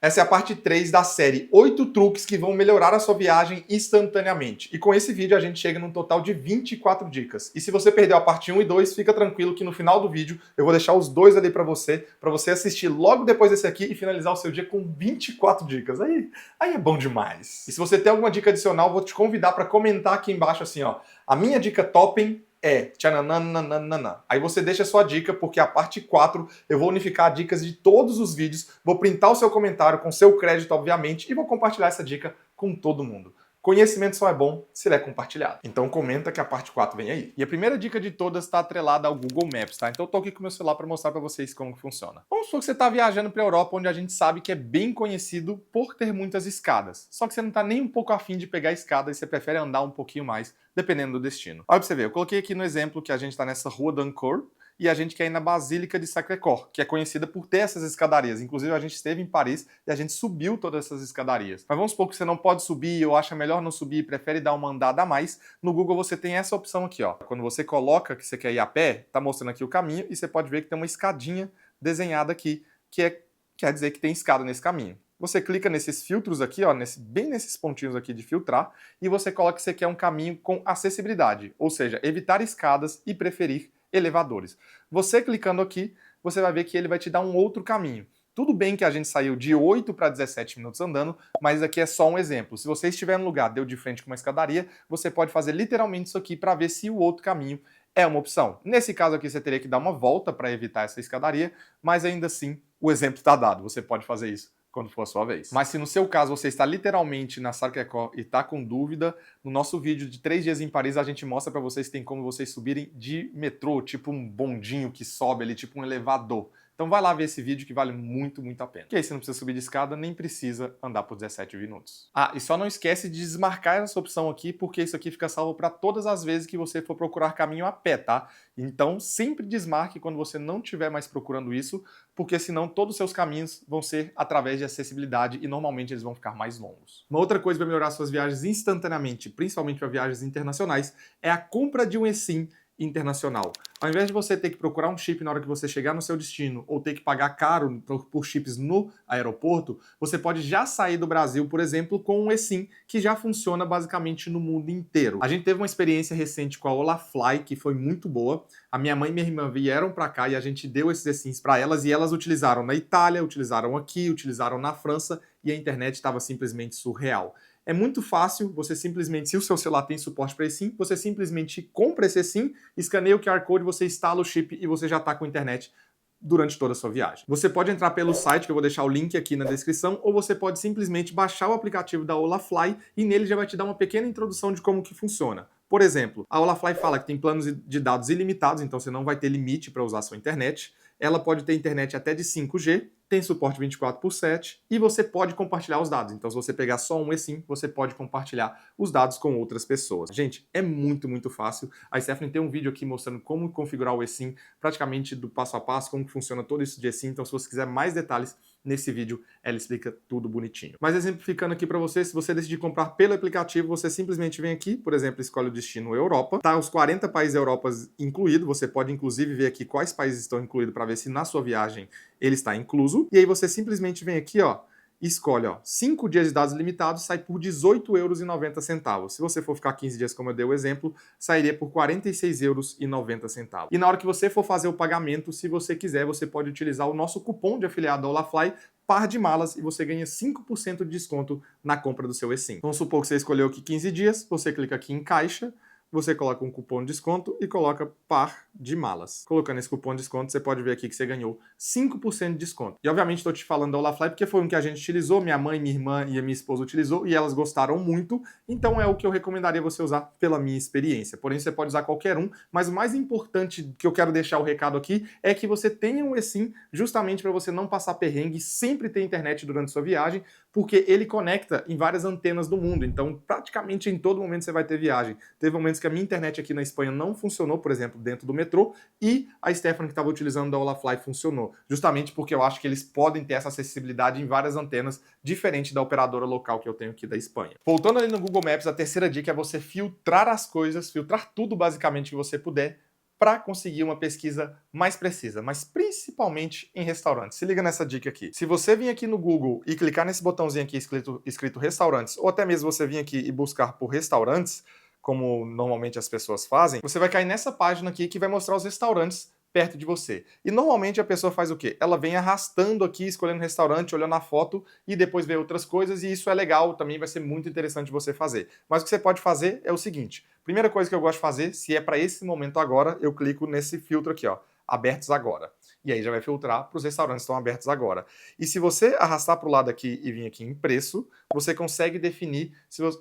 Essa é a parte 3 da série 8 truques que vão melhorar a sua viagem instantaneamente. E com esse vídeo a gente chega num total de 24 dicas. E se você perdeu a parte 1 e 2, fica tranquilo que no final do vídeo eu vou deixar os dois ali para você assistir logo depois desse aqui e finalizar o seu dia com 24 dicas. Aí é bom demais. E se você tem alguma dica adicional, vou te convidar para comentar aqui embaixo assim, ó. A minha dica topping é tchananana. Aí você deixa a sua dica, porque a parte 4 eu vou unificar dicas de todos os vídeos, vou printar o seu comentário com seu crédito, obviamente, e vou compartilhar essa dica com todo mundo. Conhecimento só é bom se ele é compartilhado. Então comenta que a parte 4 vem aí. E a primeira dica de todas está atrelada ao Google Maps, tá? Então eu tô aqui com o meu celular para mostrar para vocês como que funciona. Vamos supor que você está viajando para a Europa, onde a gente sabe que é bem conhecido por ter muitas escadas. Só que você não está nem um pouco afim de pegar a escada e você prefere andar um pouquinho mais, dependendo do destino. Olha para você ver, eu coloquei aqui no exemplo que a gente está nessa rua d'Ancourt, e a gente quer ir na Basílica de Sacré-Cœur, que é conhecida por ter essas escadarias. Inclusive, a gente esteve em Paris e a gente subiu todas essas escadarias. Mas vamos supor que você não pode subir ou acha melhor não subir e prefere dar uma andada a mais. No Google você tem essa opção aqui, ó. Quando você coloca que você quer ir a pé, tá mostrando aqui o caminho e você pode ver que tem uma escadinha desenhada aqui, quer dizer que tem escada nesse caminho. Você clica nesses filtros aqui, ó, bem nesses pontinhos aqui de filtrar, e você coloca que você quer um caminho com acessibilidade, ou seja, evitar escadas e preferir elevadores. Você clicando aqui, você vai ver que ele vai te dar um outro caminho. Tudo bem que a gente saiu de 8 para 17 minutos andando, mas aqui é só um exemplo. Se você estiver no lugar, deu de frente com uma escadaria, você pode fazer literalmente isso aqui para ver se o outro caminho é uma opção. Nesse caso aqui, você teria que dar uma volta para evitar essa escadaria, mas ainda assim, o exemplo está dado. Você pode fazer isso quando for a sua vez. Mas se no seu caso você está literalmente na Sacré-Cœur e está com dúvida, no nosso vídeo de 3 dias em Paris a gente mostra para vocês que tem como vocês subirem de metrô, tipo um bondinho que sobe ali, tipo um elevador. Então vai lá ver esse vídeo que vale muito, muito a pena. Que aí você não precisa subir de escada, nem precisa andar por 17 minutos. Ah, e só não esquece de desmarcar essa opção aqui, porque isso aqui fica salvo para todas as vezes que você for procurar caminho a pé, tá? Então sempre desmarque quando você não estiver mais procurando isso, porque senão todos os seus caminhos vão ser através de acessibilidade e normalmente eles vão ficar mais longos. Uma outra coisa para melhorar suas viagens instantaneamente, principalmente para viagens internacionais, é a compra de um eSIM internacional. Ao invés de você ter que procurar um chip na hora que você chegar no seu destino ou ter que pagar caro por chips no aeroporto, você pode já sair do Brasil, por exemplo, com um eSIM que já funciona basicamente no mundo inteiro. A gente teve uma experiência recente com a Olafly que foi muito boa. A minha mãe e minha irmã vieram para cá e a gente deu esses eSIMs para elas e elas utilizaram na Itália, utilizaram aqui, utilizaram na França e a internet estava simplesmente surreal. É muito fácil, você simplesmente, se o seu celular tem suporte para eSIM, você simplesmente compra esse eSIM, escaneia o QR Code, você instala o chip e você já está com internet durante toda a sua viagem. Você pode entrar pelo site, que eu vou deixar o link aqui na descrição, ou você pode simplesmente baixar o aplicativo da Olafly e nele já vai te dar uma pequena introdução de como que funciona. Por exemplo, a Olafly fala que tem planos de dados ilimitados, então você não vai ter limite para usar a sua internet. Ela pode ter internet até de 5G, tem suporte 24/7 e você pode compartilhar os dados. Então, se você pegar só um eSIM, você pode compartilhar os dados com outras pessoas. Gente, é muito, muito fácil. A Stephanie tem um vídeo aqui mostrando como configurar o eSIM, praticamente do passo a passo, como funciona todo isso de eSIM. Então, se você quiser mais detalhes, nesse vídeo ela explica tudo bonitinho. Mas exemplificando aqui para você, se você decidir comprar pelo aplicativo, você simplesmente vem aqui, por exemplo, escolhe o destino Europa, tá os 40 países da Europa incluídos, você pode inclusive ver aqui quais países estão incluídos para ver se na sua viagem ele está incluso, e aí você simplesmente vem aqui, ó, escolhe, ó, 5 dias de dados limitados, sai por R$18,90. Se você for ficar 15 dias, como eu dei o exemplo, sairia por R$46,90. E na hora que você for fazer o pagamento, se você quiser, você pode utilizar o nosso cupom de afiliado da Olafly, par de malas, e você ganha 5% de desconto na compra do seu eSIM. Vamos supor que você escolheu aqui 15 dias, você clica aqui em caixa, você coloca um cupom de desconto e coloca par de malas. Colocando esse cupom de desconto, você pode ver aqui que você ganhou 5% de desconto. E obviamente estou te falando da Olafly porque foi um que a gente utilizou, minha mãe, minha irmã e a minha esposa utilizou e elas gostaram muito, então é o que eu recomendaria você usar pela minha experiência. Porém, você pode usar qualquer um, mas o mais importante que eu quero deixar o recado aqui é que você tenha um eSIM justamente para você não passar perrengue e sempre ter internet durante a sua viagem, porque ele conecta em várias antenas do mundo, então praticamente em todo momento você vai ter viagem. Teve momentos que a minha internet aqui na Espanha não funcionou, por exemplo, dentro do metrô, e a Stephanie que estava utilizando da Olafly funcionou, justamente porque eu acho que eles podem ter essa acessibilidade em várias antenas, diferente da operadora local que eu tenho aqui da Espanha. Voltando ali no Google Maps, a terceira dica é você filtrar as coisas, filtrar tudo basicamente que você puder, para conseguir uma pesquisa mais precisa, mas principalmente em restaurantes. Se liga nessa dica aqui. Se você vir aqui no Google e clicar nesse botãozinho aqui escrito restaurantes, ou até mesmo você vir aqui e buscar por restaurantes, como normalmente as pessoas fazem, você vai cair nessa página aqui que vai mostrar os restaurantes perto de você. E normalmente a pessoa faz o quê? Ela vem arrastando aqui, escolhendo restaurante, olhando a foto e depois vê outras coisas, e isso é legal, também vai ser muito interessante você fazer. Mas o que você pode fazer é o seguinte: primeira coisa que eu gosto de fazer, se é para esse momento agora, eu clico nesse filtro aqui, ó, abertos agora. E aí já vai filtrar para os restaurantes que estão abertos agora. E se você arrastar para o lado aqui e vir aqui em preço, você consegue definir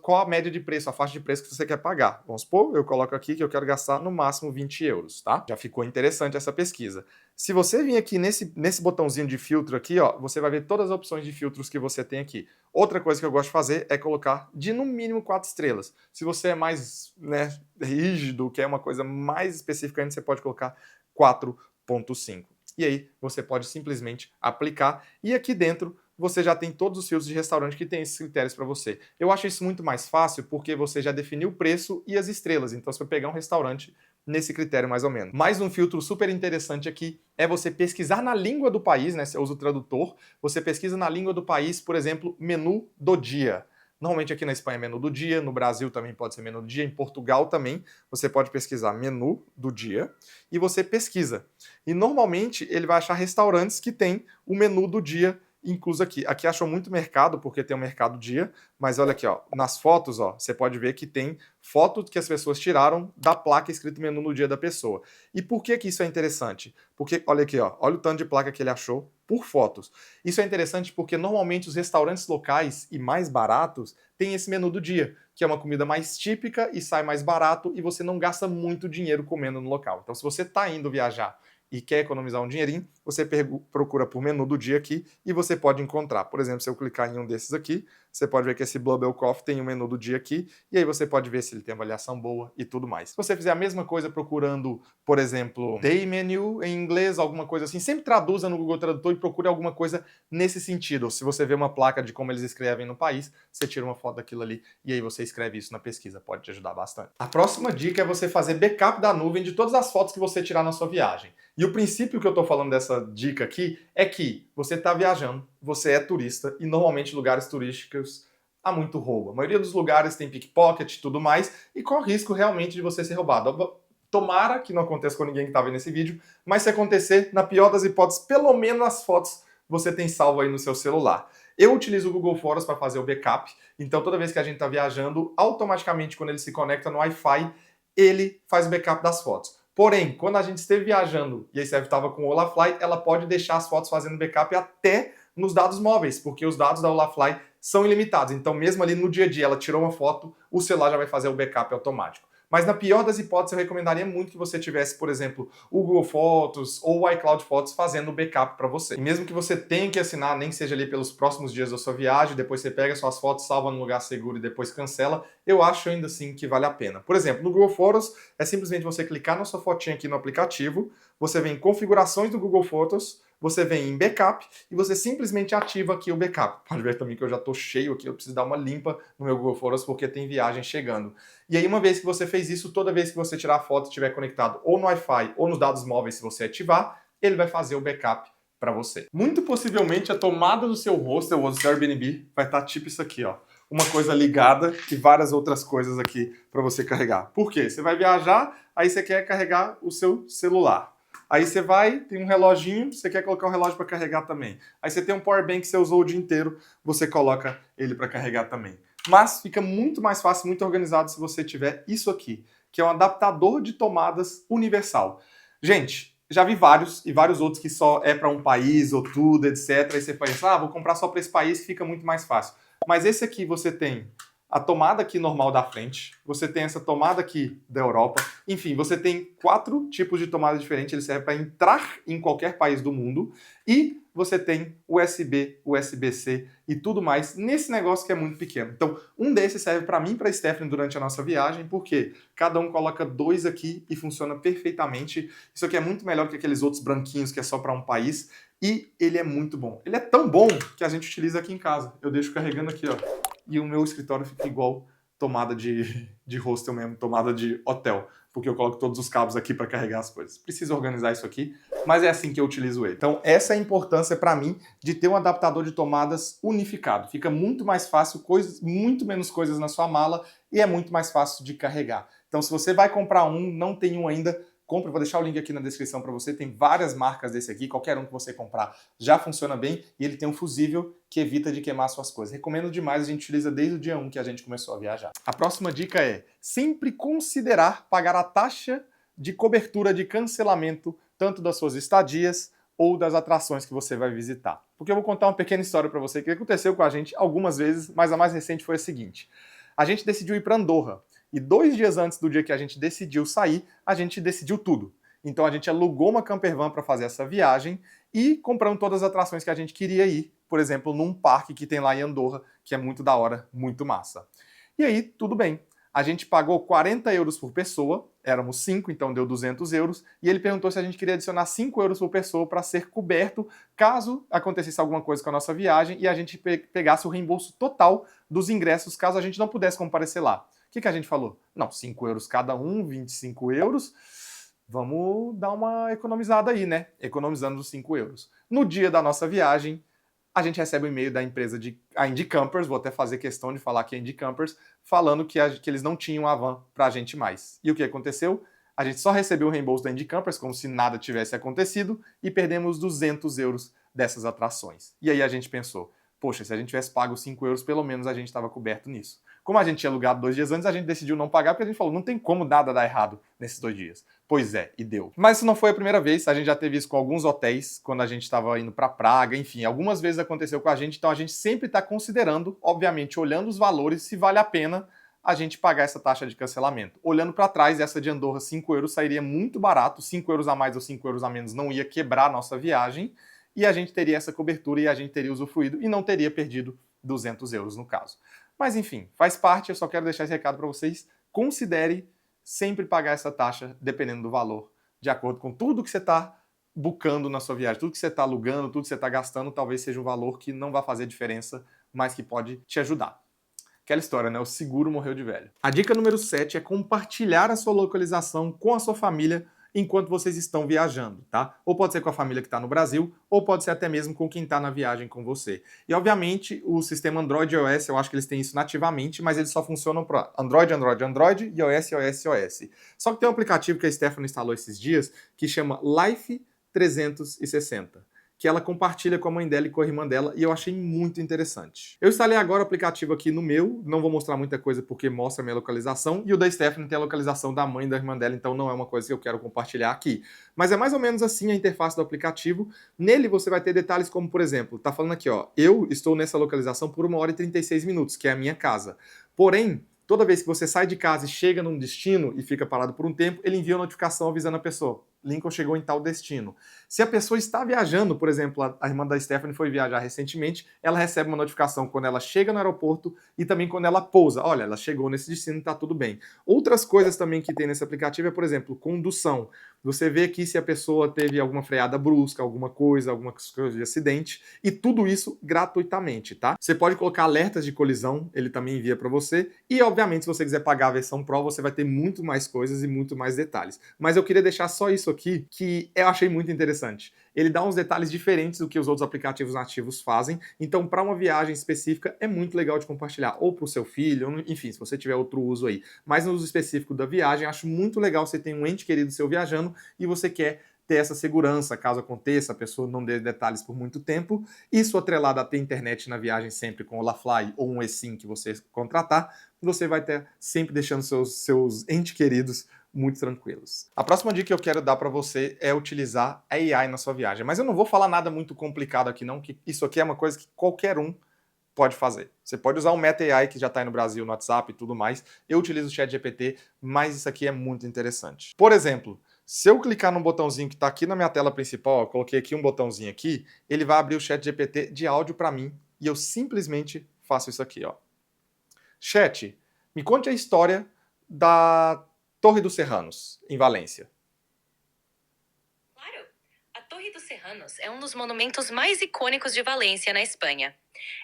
qual a média de preço, a faixa de preço que você quer pagar. Vamos supor, eu coloco aqui que eu quero gastar no máximo 20 euros, tá? Já ficou interessante essa pesquisa. Se você vir aqui nesse botãozinho de filtro aqui, ó, você vai ver todas as opções de filtros que você tem aqui. Outra coisa que eu gosto de fazer é colocar de no mínimo 4 estrelas. Se você é mais, né, rígido, quer uma coisa mais específica ainda, você pode colocar 4.5. E aí você pode simplesmente aplicar, e aqui dentro você já tem todos os filtros de restaurante que tem esses critérios para você. Eu acho isso muito mais fácil porque você já definiu o preço e as estrelas, então você vai pegar um restaurante nesse critério mais ou menos. Mais um filtro super interessante aqui é você pesquisar na língua do país, né? Você usa o tradutor, você pesquisa na língua do país, por exemplo, menu do dia. Normalmente aqui na Espanha é menu do dia, no Brasil também pode ser menu do dia, em Portugal também você pode pesquisar menu do dia e você pesquisa. E normalmente ele vai achar restaurantes que tem o menu do dia incluso aqui. Aqui achou muito mercado, porque tem o mercado dia, mas olha aqui, ó, nas fotos, ó, você pode ver que tem foto que as pessoas tiraram da placa escrito menu no dia da pessoa. E por que que isso é interessante? Porque, olha aqui, ó, olha o tanto de placa que ele achou por fotos. Isso é interessante porque normalmente os restaurantes locais e mais baratos têm esse menu do dia, que é uma comida mais típica e sai mais barato e você não gasta muito dinheiro comendo no local. Então, se você está indo viajar e quer economizar um dinheirinho, você procura por menu do dia aqui e você pode encontrar. Por exemplo, se eu clicar em um desses aqui, você pode ver que esse Bubble Coffee tem o menu do dia aqui, e aí você pode ver se ele tem avaliação boa e tudo mais. Se você fizer a mesma coisa procurando, por exemplo, day menu em inglês, alguma coisa assim, sempre traduza no Google Tradutor e procure alguma coisa nesse sentido. Se você vê uma placa de como eles escrevem no país, você tira uma foto daquilo ali e aí você escreve isso na pesquisa, pode te ajudar bastante. A próxima dica é você fazer backup da nuvem de todas as fotos que você tirar na sua viagem. E o princípio que eu estou falando dessa dica aqui é que você está viajando, você é turista e normalmente lugares turísticos há muito roubo. A maioria dos lugares tem pickpocket e tudo mais e corre risco realmente de você ser roubado. Tomara que não aconteça com ninguém que está vendo esse vídeo, mas se acontecer, na pior das hipóteses, pelo menos as fotos você tem salvo aí no seu celular. Eu utilizo o Google Fotos para fazer o backup, então toda vez que a gente está viajando, automaticamente quando ele se conecta no Wi-Fi, ele faz o backup das fotos. Porém, quando a gente esteve viajando e a ICEV estava com o Olafly, ela pode deixar as fotos fazendo backup até nos dados móveis, porque os dados da Olafly são ilimitados. Então, mesmo ali no dia a dia, ela tirou uma foto, o celular já vai fazer o backup automático. Mas na pior das hipóteses, eu recomendaria muito que você tivesse, por exemplo, o Google Fotos ou o iCloud Fotos fazendo o backup para você. E mesmo que você tenha que assinar, nem que seja ali pelos próximos dias da sua viagem, depois você pega suas fotos, salva num lugar seguro e depois cancela, eu acho ainda assim que vale a pena. Por exemplo, no Google Fotos, é simplesmente você clicar na sua fotinha aqui no aplicativo, você vem em configurações do Google Fotos, você vem em backup e você simplesmente ativa aqui o backup. Pode ver também que eu já estou cheio aqui, eu preciso dar uma limpa no meu Google Fotos porque tem viagem chegando. E aí uma vez que você fez isso, toda vez que você tirar a foto e estiver conectado ou no Wi-Fi ou nos dados móveis, se você ativar, ele vai fazer o backup para você. Muito possivelmente a tomada do seu hostel ou do seu Airbnb vai estar tipo isso aqui, ó. Uma coisa ligada e várias outras coisas aqui para você carregar. Por quê? Você vai viajar, aí você quer carregar o seu celular. Aí você vai, tem um reloginho, você quer colocar o relógio para carregar também. Aí você tem um power bank que você usou o dia inteiro, você coloca ele para carregar também. Mas fica muito mais fácil, muito organizado se você tiver isso aqui, que é um adaptador de tomadas universal. Gente, já vi vários e vários outros que só é para um país ou tudo, etc. Aí você pensa, vou comprar só para esse país, fica muito mais fácil. Mas esse aqui você tem a tomada aqui normal da frente, você tem essa tomada aqui da Europa, enfim, você tem 4 tipos de tomada diferentes, ele serve para entrar em qualquer país do mundo, e você tem USB, USB-C e tudo mais nesse negócio que é muito pequeno. Então, um desses serve para mim e para a Stephanie durante a nossa viagem, porque cada um coloca 2 aqui e funciona perfeitamente. Isso aqui é muito melhor que aqueles outros branquinhos que é só para um país, e ele é muito bom. Ele é tão bom que a gente utiliza aqui em casa. Eu deixo carregando aqui, ó. E o meu escritório fica igual tomada de hostel mesmo, tomada de hotel, porque eu coloco todos os cabos aqui para carregar as coisas. Preciso organizar isso aqui, mas é assim que eu utilizo ele. Então essa é a importância para mim de ter um adaptador de tomadas unificado. Fica muito mais fácil, muito menos coisas na sua mala e é muito mais fácil de carregar. Então se você vai comprar um, não tem um ainda, compre, vou deixar o link aqui na descrição para você, tem várias marcas desse aqui, qualquer um que você comprar já funciona bem e ele tem um fusível que evita de queimar suas coisas. Recomendo demais, a gente utiliza desde o dia 1 que a gente começou a viajar. A próxima dica é sempre considerar pagar a taxa de cobertura de cancelamento tanto das suas estadias ou das atrações que você vai visitar. Porque eu vou contar uma pequena história para você que aconteceu com a gente algumas vezes, mas a mais recente foi a seguinte. A gente decidiu ir para Andorra. E 2 dias antes do dia que a gente decidiu sair, a gente decidiu tudo. Então a gente alugou uma campervan para fazer essa viagem e compramos todas as atrações que a gente queria ir. Por exemplo, num parque que tem lá em Andorra, que é muito da hora, muito massa. E aí, tudo bem. A gente pagou 40 euros por pessoa, éramos 5, então deu 200 euros, e ele perguntou se a gente queria adicionar 5 euros por pessoa para ser coberto caso acontecesse alguma coisa com a nossa viagem e a gente pegasse o reembolso total dos ingressos caso a gente não pudesse comparecer lá. O que a gente falou? Não, 5 euros cada um, 25 euros. Vamos dar uma economizada aí, né? Economizando os 5 euros. No dia da nossa viagem, a gente recebe um e-mail da empresa a Indie Campers, vou até fazer questão de falar que é Indie Campers, falando que eles não tinham a van pra gente mais. E o que aconteceu? A gente só recebeu o reembolso da Indie Campers, como se nada tivesse acontecido, e perdemos 200 euros dessas atrações. E aí a gente pensou, poxa, se a gente tivesse pago 5 euros, pelo menos a gente estava coberto nisso. Como a gente tinha alugado 2 dias antes, a gente decidiu não pagar, porque a gente falou, não tem como nada dar errado nesses 2 dias. Pois é, e deu. Mas isso não foi a primeira vez, a gente já teve isso com alguns hotéis, quando a gente estava indo para Praga, enfim, algumas vezes aconteceu com a gente, então a gente sempre está considerando, obviamente, olhando os valores, se vale a pena a gente pagar essa taxa de cancelamento. Olhando para trás, essa de Andorra, 5 euros sairia muito barato, 5 euros a mais ou 5 euros a menos não ia quebrar a nossa viagem, e a gente teria essa cobertura e a gente teria usufruído e não teria perdido 200 euros no caso. Mas enfim, faz parte, eu só quero deixar esse recado para vocês. Considere sempre pagar essa taxa, dependendo do valor, de acordo com tudo que você está bucando na sua viagem, tudo que você está alugando, tudo que você está gastando, talvez seja um valor que não vai fazer diferença, mas que pode te ajudar. Aquela história, né? O seguro morreu de velho. A dica número 7 é compartilhar a sua localização com a sua família enquanto vocês estão viajando, tá? Ou pode ser com a família que está no Brasil, ou pode ser até mesmo com quem está na viagem com você. E, obviamente, o sistema Android e iOS, eu acho que eles têm isso nativamente, mas eles só funcionam para Android, e iOS. Só que tem um aplicativo que a Stephanie instalou esses dias, que chama Life 360. Que ela compartilha com a mãe dela e com a irmã dela, e eu achei muito interessante. Eu instalei agora o aplicativo aqui no meu, não vou mostrar muita coisa porque mostra a minha localização, e o da Stephanie tem a localização da mãe e da irmã dela, então não é uma coisa que eu quero compartilhar aqui. Mas é mais ou menos assim a interface do aplicativo. Nele você vai ter detalhes como, por exemplo, tá falando aqui, ó, eu estou nessa localização por 1 hora e 36 minutos, que é a minha casa. Porém, toda vez que você sai de casa e chega num destino e fica parado por um tempo, ele envia uma notificação avisando a pessoa, Lincoln chegou em tal destino. Se a pessoa está viajando, por exemplo, a irmã da Stephanie foi viajar recentemente, ela recebe uma notificação quando ela chega no aeroporto e também quando ela pousa. Olha, ela chegou nesse destino, tá tudo bem. Outras coisas também que tem nesse aplicativo é, por exemplo, condução. Você vê aqui se a pessoa teve alguma freada brusca, alguma coisa de acidente, e tudo isso gratuitamente, tá? Você pode colocar alertas de colisão, ele também envia para você, e obviamente se você quiser pagar a versão Pro, você vai ter muito mais coisas e muito mais detalhes. Mas eu queria deixar só isso aqui, que eu achei muito interessante. Ele dá uns detalhes diferentes do que os outros aplicativos nativos fazem, então para uma viagem específica é muito legal de compartilhar, ou para o seu filho, enfim, se você tiver outro uso aí. Mas no uso específico da viagem, acho muito legal você ter um ente querido seu viajando e você quer ter essa segurança, caso aconteça, a pessoa não dê detalhes por muito tempo. Isso atrelado a ter internet na viagem sempre com o LaFly ou um eSIM que você contratar, você vai ter sempre deixando seus entes queridos muito tranquilos. A próxima dica que eu quero dar para você é utilizar a AI na sua viagem. Mas eu não vou falar nada muito complicado aqui não, que isso aqui é uma coisa que qualquer um pode fazer. Você pode usar o Meta AI, que já está aí no Brasil, no WhatsApp e tudo mais. Eu utilizo o ChatGPT, mas isso aqui é muito interessante. Por exemplo, se eu clicar no botãozinho que está aqui na minha tela principal, eu coloquei aqui um botãozinho aqui, ele vai abrir o ChatGPT de áudio para mim e eu simplesmente faço isso aqui, ó. Chat, me conte a história da Torre dos Serranos, em Valência. Claro. A Torre dos Serranos Serranos é um dos monumentos mais icônicos de Valência, na Espanha.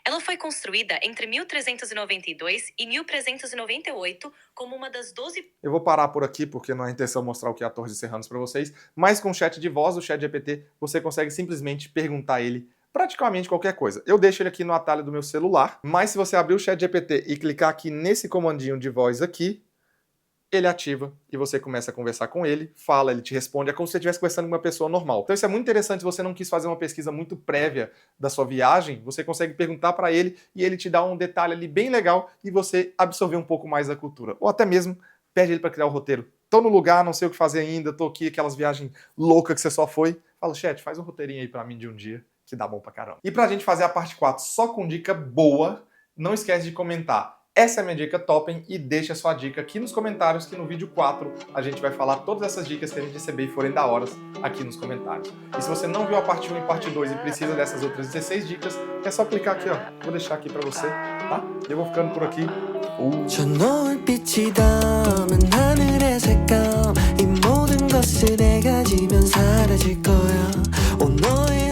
Ela foi construída entre 1392 e 1398 como uma das 12... Eu vou parar por aqui porque não é a intenção mostrar o que é a Torre de Serranos para vocês, mas com o chat de voz, o chat GPT, você consegue simplesmente perguntar a ele praticamente qualquer coisa. Eu deixo ele aqui no atalho do meu celular, mas se você abrir o chat GPT e clicar aqui nesse comandinho de voz aqui, ele ativa e você começa a conversar com ele, fala, ele te responde, é como se você estivesse conversando com uma pessoa normal. Então isso é muito interessante, se você não quis fazer uma pesquisa muito prévia da sua viagem, você consegue perguntar para ele e ele te dá um detalhe ali bem legal e você absorver um pouco mais da cultura. Ou até mesmo pede ele para criar o roteiro. Tô no lugar, não sei o que fazer ainda, tô aqui, aquelas viagens loucas que você só foi. Fala, chat, faz um roteirinho aí para mim de um dia, que dá bom pra caramba. E pra gente fazer a parte 4 só com dica boa, não esquece de comentar. Essa é a minha dica Toppem e deixa a sua dica aqui nos comentários que no vídeo 4 a gente vai falar todas essas dicas que a gente receber e forem da hora aqui nos comentários. E se você não viu a parte 1 e parte 2 e precisa dessas outras 16 dicas, é só clicar aqui, ó. Vou deixar aqui pra você, tá? Eu vou ficando por aqui. 저 노을빛이 닿으면 하늘의 색감 이 모든 것을 내가 지면 사라질 거야. 오 너의